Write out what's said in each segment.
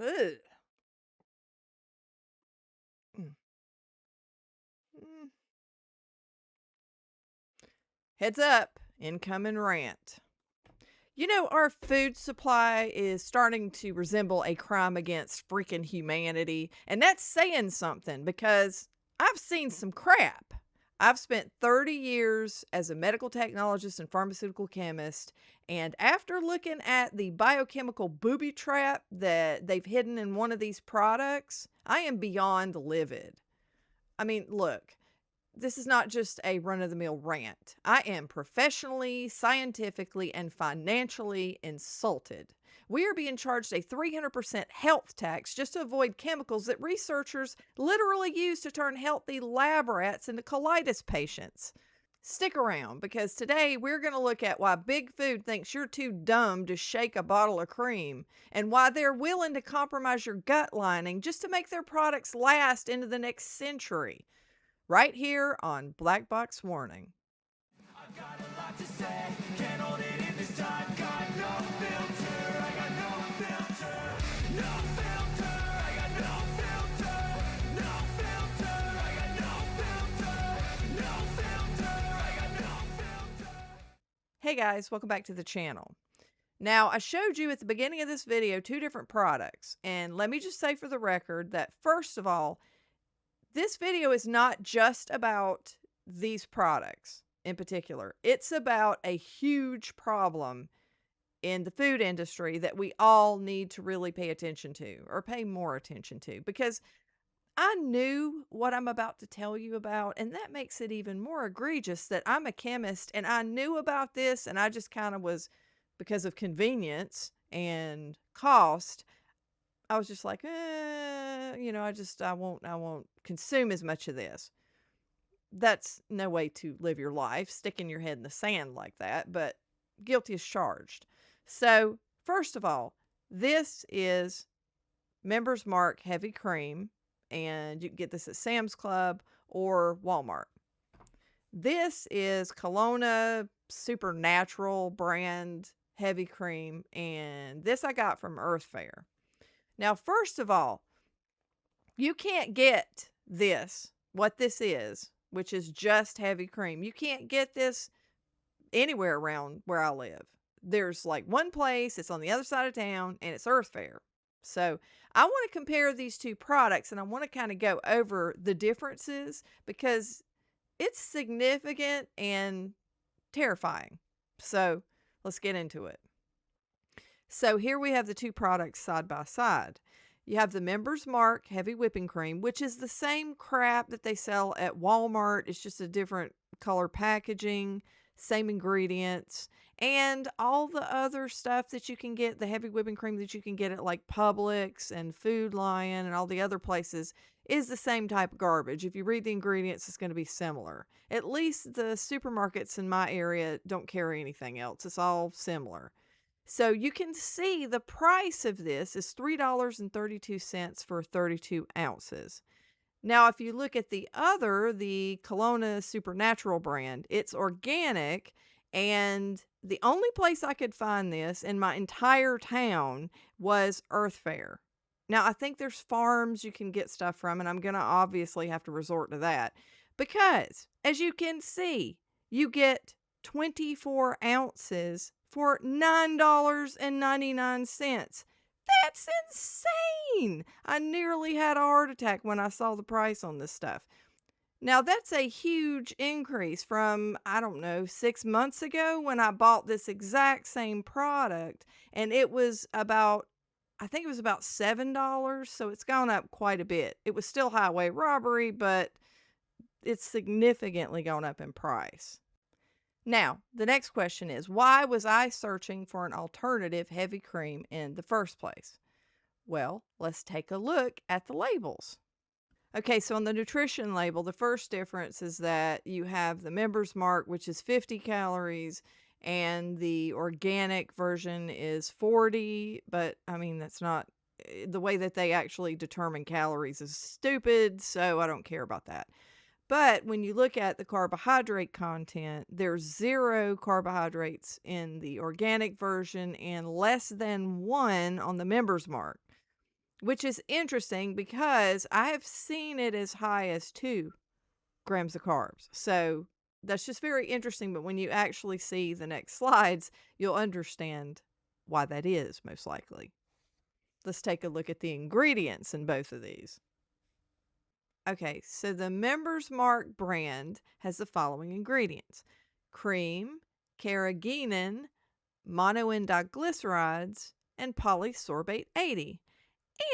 Ugh. Mm. Mm. Heads up, incoming rant. You know, our food supply is starting to resemble a crime against freaking humanity. And that's saying something because I've seen some crap. I've spent 30 years as a medical technologist and pharmaceutical chemist. And after looking at the biochemical booby trap that they've hidden in one of these products, I am beyond livid. I mean, look, this is not just a run of the mill rant. I am professionally, scientifically, and financially insulted. We are being charged a 300% health tax just to avoid chemicals that researchers literally use to turn healthy lab rats into colitis patients. Stick around because today we're going to look at why Big Food thinks you're too dumb to shake a bottle of cream and why they're willing to compromise your gut lining just to make their products last into the next century. Right here on Black Box Warning. I've got a lot to say, can't hold it in this time. Got no filter, I got no filter. No filter, I got no filter. No filter, I got no filter. No filter, I got no filter. Hey guys, welcome back to the channel. Now, I showed you at the beginning of this video 2 different products, and let me just say for the record that first of all, this video is not just about these products in particular. It's about a huge problem in the food industry that we all need to really pay attention to or pay more attention to because I knew what I'm about to tell you about, and that makes it even more egregious that I'm a chemist and I knew about this and I just kind of was, because of convenience and cost, I was just like, I won't consume as much of this. That's no way to live your life, sticking your head in the sand like that, but guilty as charged. So, first of all, this is Members Mark Heavy Cream, and you can get this at Sam's Club or Walmart. This is Colona Supernatural brand Heavy Cream, and this I got from Earth Fare. Now, first of all, you can't get this, what this is, which is just heavy cream. You can't get this anywhere around where I live. There's like one place, it's on the other side of town, and it's Earth Fare. So I want to compare these 2 products and I want to kind of go over the differences because it's significant and terrifying. So let's get into it. So here we have the 2 products side by side. You have the Members Mark Heavy Whipping Cream, which is the same crap that they sell at Walmart. It's just a different color packaging, same ingredients, and all the other stuff that you can get, the heavy whipping cream that you can get at like Publix and Food Lion and all the other places is the same type of garbage. If you read the ingredients, it's going to be similar. At least the supermarkets in my area don't carry anything else. It's all similar. So you can see the price of this is $3.32 for 32 ounces. Now, if you look at the Colona Supernatural brand, it's organic, and the only place I could find this in my entire town was Earth Fare. Now, I think there's farms you can get stuff from, and I'm going to obviously have to resort to that because, as you can see, you get 24 ounces for $9.99. That's insane. I nearly had a heart attack when I saw the price on this stuff. Now, that's a huge increase from, 6 months ago when I bought this exact same product, and it was about $7, so it's gone up quite a bit. It was still highway robbery, but it's significantly gone up in price. Now, the next question is, why was I searching for an alternative heavy cream in the first place? Well, let's take a look at the labels. Okay, so on the nutrition label, the first difference is that you have the Members Mark, which is 50 calories, and the organic version is 40, but that's not, the way that they actually determine calories is stupid, so I don't care about that. But when you look at the carbohydrate content, there's 0 carbohydrates in the organic version and less than 1 on the Members Mark. which is interesting because I have seen it as high as 2 grams of carbs. So that's just very interesting. But when you actually see the next slides, you'll understand why that is, most likely. Let's take a look at the ingredients in both of these. Okay, so the Members Mark brand has the following ingredients: cream, Carrageenan, Mono-diglycerides, and Polysorbate 80.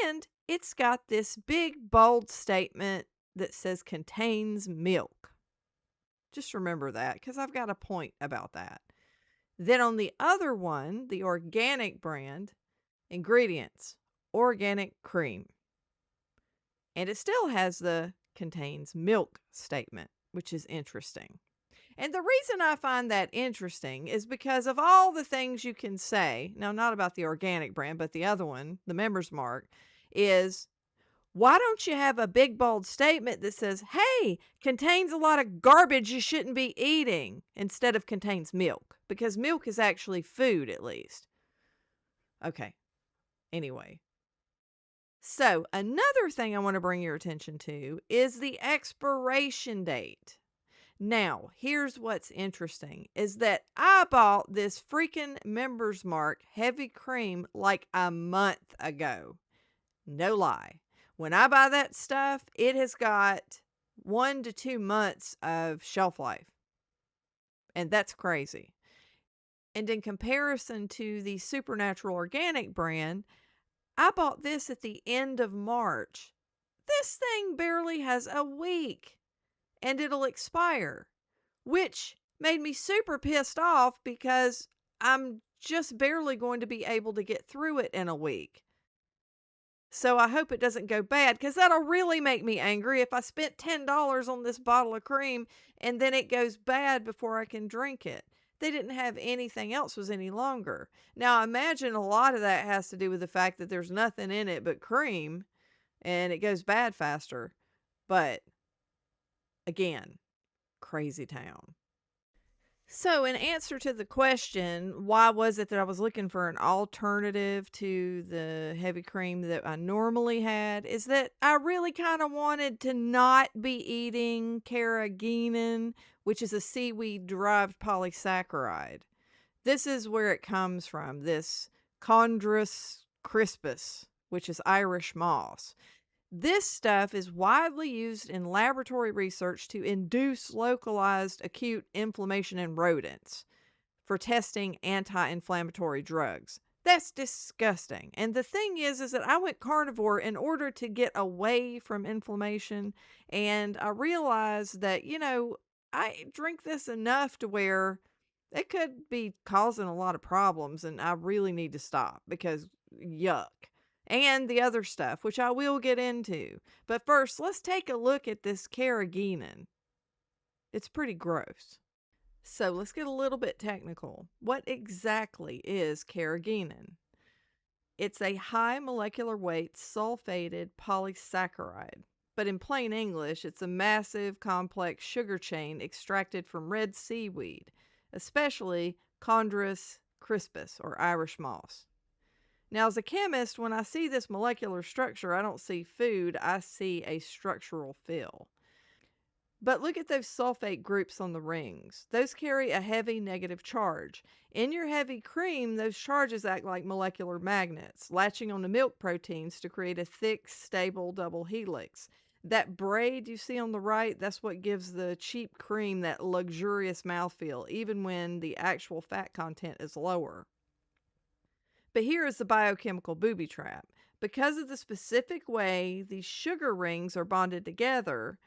And it's got this big bold statement that says contains milk. Just remember that because I've got a point about that. Then on the other one, the organic brand, ingredients, organic cream. And it still has the contains milk statement, which is interesting. And the reason I find that interesting is because of all the things you can say, now not about the organic brand, but the other one, the Members Mark, is why don't you have a big bold statement that says, hey, contains a lot of garbage you shouldn't be eating, instead of contains milk? Because milk is actually food, at least. Okay, anyway. So another thing I want to bring your attention to is the expiration date. Now, here's what's interesting is that I bought this freaking Members Mark heavy cream like a month ago. No lie. When I buy that stuff, it has got 1 to 2 months of shelf life. And that's crazy. And in comparison to the Supernatural Organic brand, I bought this at the end of March. This thing barely has a week and it'll expire, which made me super pissed off because I'm just barely going to be able to get through it in a week. So I hope it doesn't go bad because that'll really make me angry if I spent $10 on this bottle of cream and then it goes bad before I can drink it. They didn't have anything else was any longer. Now, I imagine a lot of that has to do with the fact that there's nothing in it but cream and it goes bad faster. But again, crazy town. So, in answer to the question, why was it that I was looking for an alternative to the heavy cream that I normally had, is that I really kind of wanted to not be eating Carrageenan, which is a seaweed derived polysaccharide. This is where it comes from, this Chondrus crispus, which is Irish moss. This stuff is widely used in laboratory research to induce localized acute inflammation in rodents for testing anti-inflammatory drugs. That's disgusting. And the thing is that I went carnivore in order to get away from inflammation. And I realized that, I drink this enough to where it could be causing a lot of problems. And I really need to stop because yuck. And the other stuff, which I will get into. But first, let's take a look at this Carrageenan. It's pretty gross. So let's get a little bit technical. What exactly is Carrageenan? It's a high molecular weight sulfated polysaccharide. But in plain English, it's a massive complex sugar chain extracted from red seaweed, especially Chondrus crispus or Irish moss. Now, as a chemist, when I see this molecular structure, I don't see food, I see a structural fill. But look at those sulfate groups on the rings. Those carry a heavy negative charge. In your heavy cream, those charges act like molecular magnets, latching on the milk proteins to create a thick, stable double helix. That braid you see on the right, that's what gives the cheap cream that luxurious mouthfeel, even when the actual fat content is lower. But here is the biochemical booby trap. Because of the specific way these sugar rings are bonded together,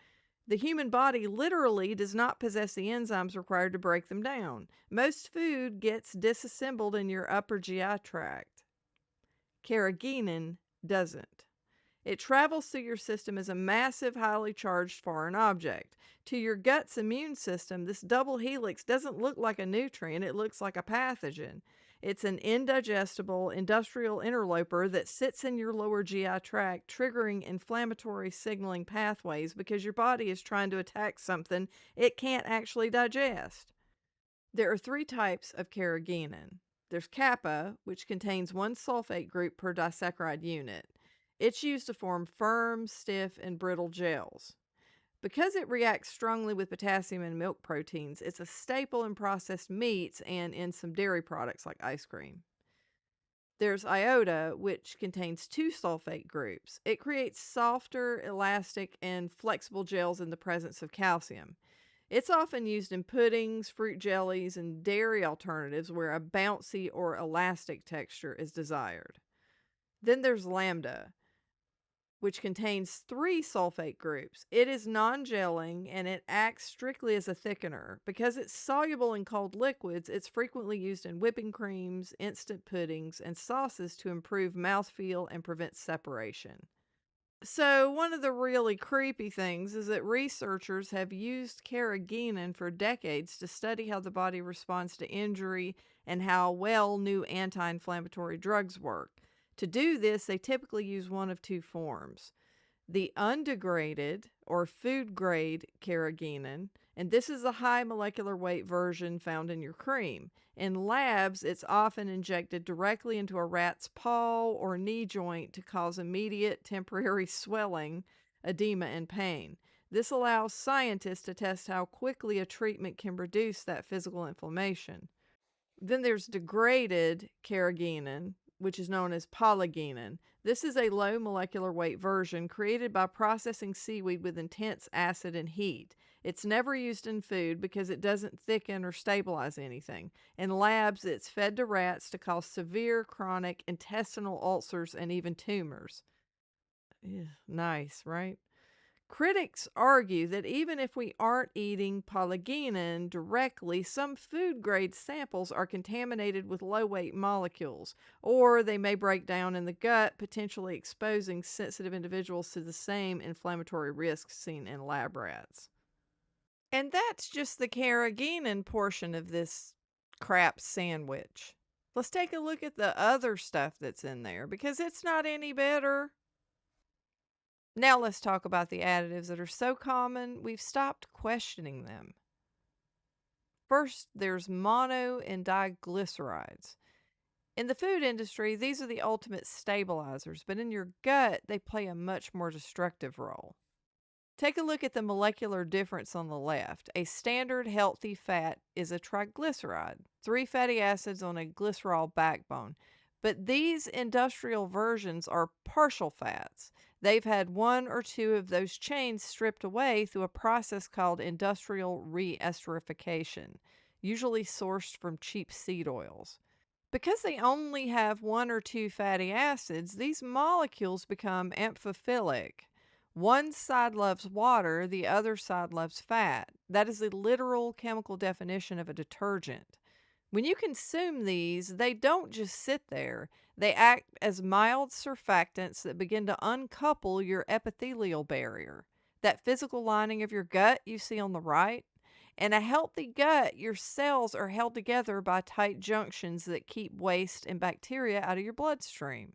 the human body literally does not possess the enzymes required to break them down. Most food gets disassembled in your upper GI tract. Carrageenan doesn't. It travels through your system as a massive, highly charged foreign object. To your gut's immune system, this double helix doesn't look like a nutrient, it looks like a pathogen. It's an indigestible industrial interloper that sits in your lower GI tract, triggering inflammatory signaling pathways because your body is trying to attack something it can't actually digest. There are 3 types of Carrageenan. There's kappa, which contains 1 sulfate group per disaccharide unit. It's used to form firm, stiff, and brittle gels. Because it reacts strongly with potassium and milk proteins, it's a staple in processed meats and in some dairy products like ice cream. There's iota, which contains two sulfate groups. It creates softer, elastic, and flexible gels in the presence of calcium. It's often used in puddings, fruit jellies, and dairy alternatives where a bouncy or elastic texture is desired. Then there's lambda, which contains three sulfate groups. It is non-gelling and it acts strictly as a thickener. Because it's soluble in cold liquids, it's frequently used in whipping creams, instant puddings, and sauces to improve mouthfeel and prevent separation. So, one of the really creepy things is that researchers have used Carrageenan for decades to study how the body responds to injury and how well new anti-inflammatory drugs work. To do this, they typically use one of two forms: the undegraded or food grade Carrageenan, and this is a high molecular weight version found in your cream. In labs, it's often injected directly into a rat's paw or knee joint to cause immediate temporary swelling, edema, and pain. This allows scientists to test how quickly a treatment can reduce that physical inflammation. Then there's degraded Carrageenan, which is known as Polysorbate. This is a low molecular weight version created by processing seaweed with intense acid and heat. It's never used in food because it doesn't thicken or stabilize anything. In labs, it's fed to rats to cause severe chronic intestinal ulcers and even tumors. Nice, right? Critics argue that even if we aren't eating Polysorbate directly, some food grade samples are contaminated with low weight molecules, or they may break down in the gut, potentially exposing sensitive individuals to the same inflammatory risks seen in lab rats. And that's just the Carrageenan portion of this crap sandwich. Let's take a look at the other stuff that's in there because it's not any better. Now let's talk about the additives that are so common we've stopped questioning them. First, there's mono and diglycerides. In the food industry, these are the ultimate stabilizers, but in your gut, they play a much more destructive role. Take a look at the molecular difference on the left. A standard healthy fat is a triglyceride, 3 fatty acids on a glycerol backbone. But these industrial versions are partial fats. They've had one or two of those chains stripped away through a process called industrial re-esterification, usually sourced from cheap seed oils. Because they only have one or two fatty acids, these molecules become amphiphilic. One side loves water, the other side loves fat. That is the literal chemical definition of a detergent. When you consume these, they don't just sit there. They act as mild surfactants that begin to uncouple your epithelial barrier, that physical lining of your gut you see on the right. In a healthy gut, your cells are held together by tight junctions that keep waste and bacteria out of your bloodstream.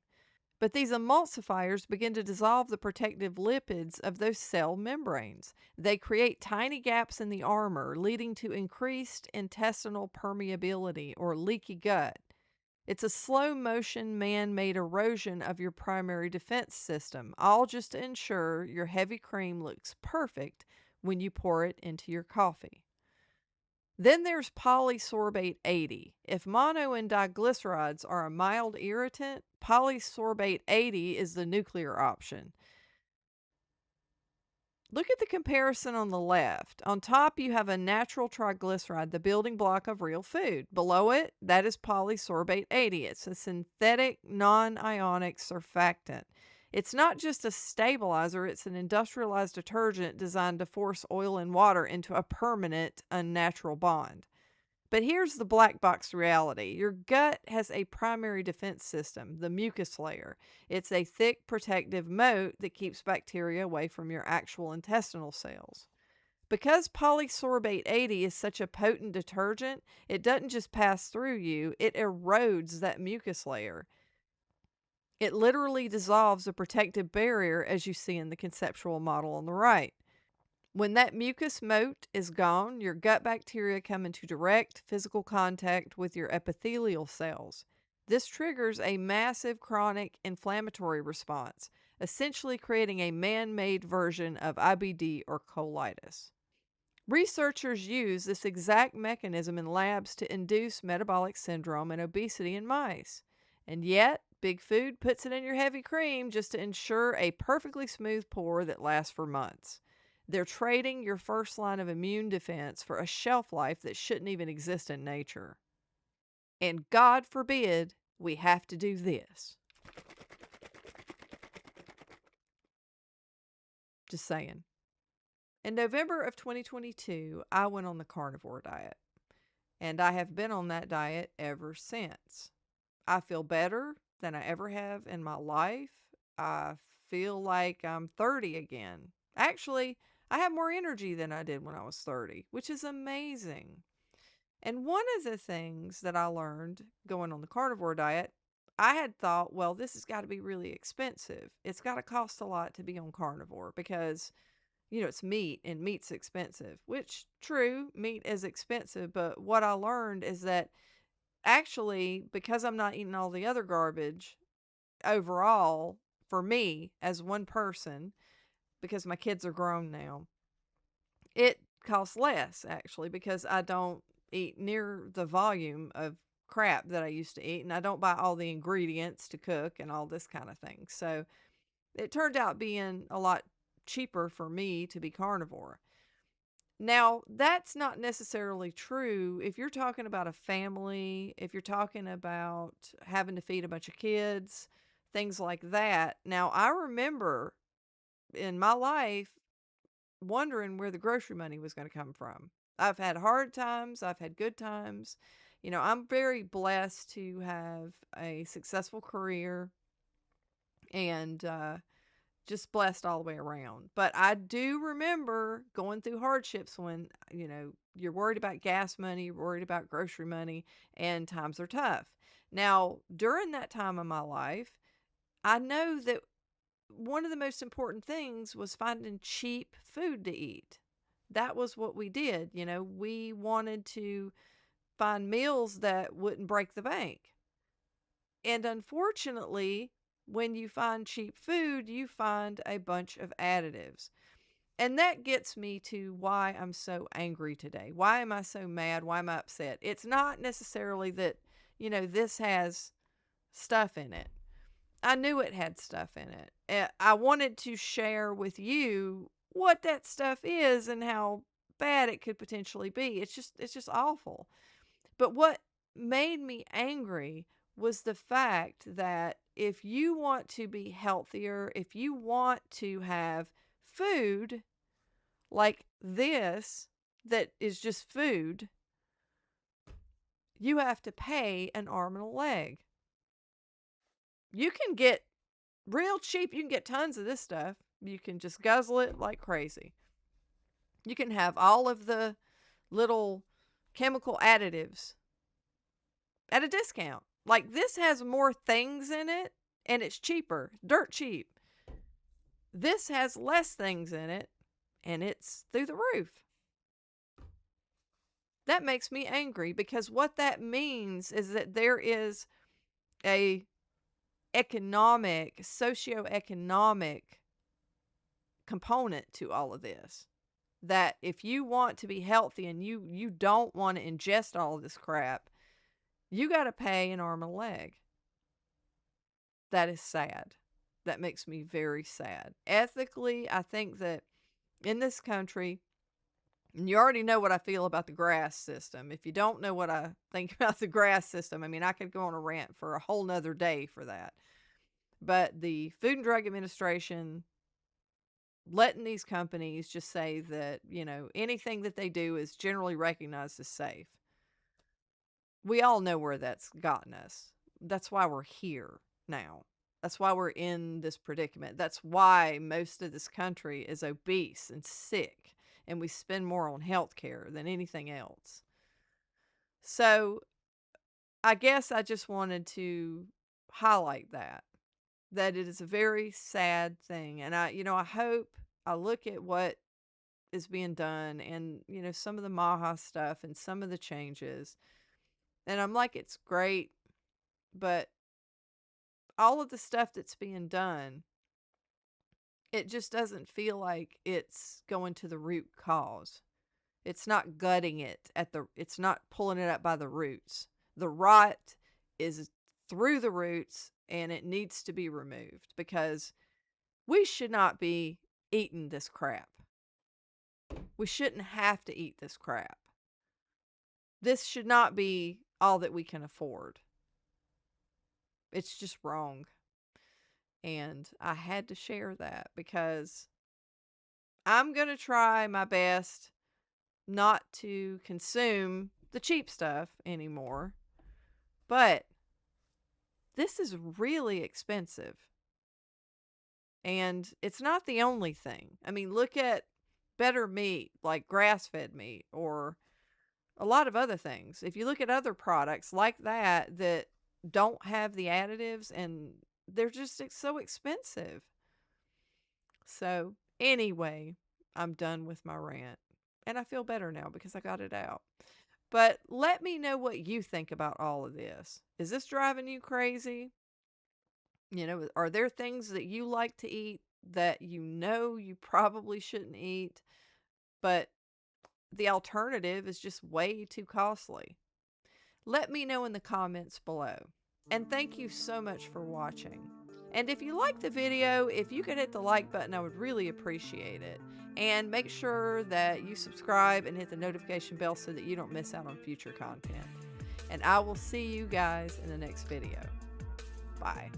But these emulsifiers begin to dissolve the protective lipids of those cell membranes. They create tiny gaps in the armor, leading to increased intestinal permeability or leaky gut. It's a slow motion man-made erosion of your primary defense system, all just to ensure your heavy cream looks perfect when you pour it into your coffee. Then there's Polysorbate 80. If mono and diglycerides are a mild irritant, Polysorbate 80 is the nuclear option. Look at the comparison on the left. On top, you have a natural triglyceride, the building block of real food. Below it, that is Polysorbate 80. It's a synthetic, non-ionic surfactant. It's not just a stabilizer, it's an industrialized detergent designed to force oil and water into a permanent, unnatural bond. But here's the black box reality. Your gut has a primary defense system, the mucus layer. It's a thick protective moat that keeps bacteria away from your actual intestinal cells. Because Polysorbate 80 is such a potent detergent, it doesn't just pass through you, it erodes that mucus layer. It literally dissolves a protective barrier, as you see in the conceptual model on the right. When that mucus moat is gone, your gut bacteria come into direct physical contact with your epithelial cells. This triggers a massive chronic inflammatory response, essentially creating a man-made version of IBD or colitis. Researchers use this exact mechanism in labs to induce metabolic syndrome and obesity in mice. And yet, Big Food puts it in your heavy cream just to ensure a perfectly smooth pour that lasts for months. They're trading your first line of immune defense for a shelf life that shouldn't even exist in nature. And God forbid we have to do this. Just saying. In November of 2022, I went on the carnivore diet, and I have been on that diet ever since. I feel better than I ever have in my life. I feel like I'm 30 again. Actually, I have more energy than I did when I was 30, which is amazing. And one of the things that I learned going on the carnivore diet, I had thought, well, this has got to be really expensive. It's got to cost a lot to be on carnivore because, it's meat and meat's expensive, which true, meat is expensive. But what I learned is that actually, because I'm not eating all the other garbage overall, for me as one person, because my kids are grown now, it costs less actually because I don't eat near the volume of crap that I used to eat, and I don't buy all the ingredients to cook and all this kind of thing. So it turned out being a lot cheaper for me to be carnivore. Now, that's not necessarily true if you're talking about a family, if you're talking about having to feed a bunch of kids, things like that. Now, I remember in my life wondering where the grocery money was going to come from. I've had hard times, I've had good times. I'm very blessed to have a successful career and just blessed all the way around. But I do remember going through hardships when, you're worried about gas money, you're worried about grocery money, and times are tough. Now, during that time of my life, I know that one of the most important things was finding cheap food to eat. That was what we did. We wanted to find meals that wouldn't break the bank. And unfortunately, when you find cheap food, you find a bunch of additives. And that gets me to why I'm so angry today. Why am I so mad? Why am I upset? It's not necessarily that, this has stuff in it. I knew it had stuff in it. I wanted to share with you what that stuff is and how bad it could potentially be. It's just awful. But what made me angry was the fact that if you want to be healthier, if you want to have food like this that is just food, you have to pay an arm and a leg. You can get real cheap, you can get tons of this stuff. You can just guzzle it like crazy. You can have all of the little chemical additives at a discount. Like this has more things in it and it's cheaper, dirt cheap. This has less things in it and it's through the roof. That makes me angry because what that means is that there is a socioeconomic component to all of this. That if you want to be healthy and you don't want to ingest all of this crap, you got to pay an arm and a leg. That is sad. That makes me very sad. Ethically, I think that in this country, and you already know what I feel about the GRAS system. If you don't know what I think about the GRAS system, I could go on a rant for a whole nother day for that. But the Food and Drug Administration letting these companies just say that, anything that they do is generally recognized as safe. We all know where that's gotten us. That's why we're here now. That's why we're in this predicament. That's why most of this country is obese and sick, and we spend more on health care than anything else. So I guess I just wanted to highlight that it is a very sad thing. And I hope I look at what is being done and, some of the Maha stuff and some of the changes. And I'm like, it's great. but all of the stuff that's being done, it just doesn't feel like it's going to the root cause. It's not gutting it it's not pulling it up by the roots. The rot is through the roots and it needs to be removed because we should not be eating this crap. We shouldn't have to eat this crap. This should not be all that we can afford. It's just wrong. And I had to share that because I'm going to try my best not to consume the cheap stuff anymore. But this is really expensive. And it's not the only thing. I mean, look at better meat, like grass-fed meat, or a lot of other things. If you look at other products like that that don't have the additives, and they're just so expensive. So anyway, I'm done with my rant. And I feel better now because I got it out. But let me know what you think about all of this. Is this driving you crazy? You know, are there things that you like to eat that you know you probably shouldn't eat, but the alternative is just way too costly? Let me know in the comments below. And thank you so much for watching. And if you like the video, if you could hit the like button, I would really appreciate it. And make sure that you subscribe and hit the notification bell so that you don't miss out on future content. And I will see you guys in the next video. Bye.